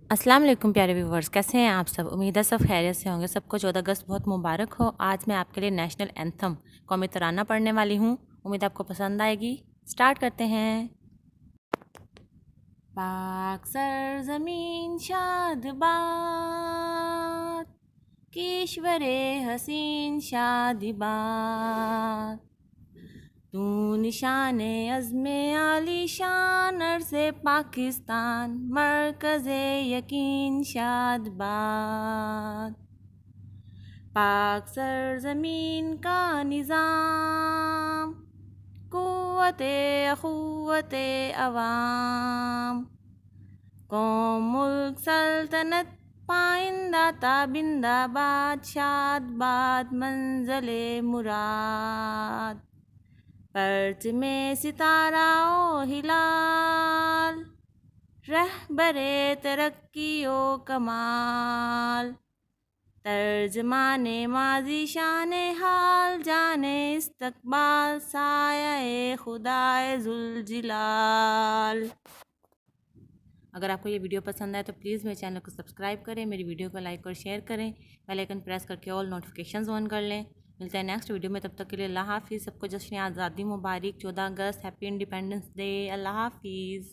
अस्सलाम वालेकुम प्यारे व्यूवर्स, कैसे हैं आप सब। उम्मीद है सब खैरियत से होंगे। सबको 14 अगस्त बहुत मुबारक हो। आज मैं आपके लिए नेशनल एंथम कौमी तराना पढ़ने वाली हूँ। उम्मीद आपको पसंद आएगी। स्टार्ट करते हैं। पाक सरजमीन शादबाद, किश्वरे हसीन शादिबाद, तू निशाने अज़्मे आली शान अर्ज़े पाकिस्तान, मरकज़े यकीन शादबाद। पाक सरजमीन का निज़ाम, कुव्वते अखुव्वते अवाम, कौम मुल्क सल्तनत पाइंदा ताबिंदा बाद, शादबाद मंज़ले मुराद। पर्च में सितारा ओ हिलाल, रहबरे तरक्की ओ कमाल, तर्जमाने माजी शाने हाल, जाने इस्तकबाल साया खुदाए जुल जिलाल। अगर आपको ये वीडियो पसंद आए तो प्लीज़ मेरे चैनल को सब्सक्राइब करें, मेरी वीडियो को लाइक और शेयर करें, बेल आइकन प्रेस करके ऑल नोटिफिकेशंस ऑन कर लें। मिलते हैं नेक्स्ट वीडियो में, तब तक के लिए अल्लाह हाफ़िज़। सबको जश्न आज़ादी मुबारक, 14 अगस्त, हैप्पी इंडिपेंडेंस डे। अल्लाह हाफ़िज़।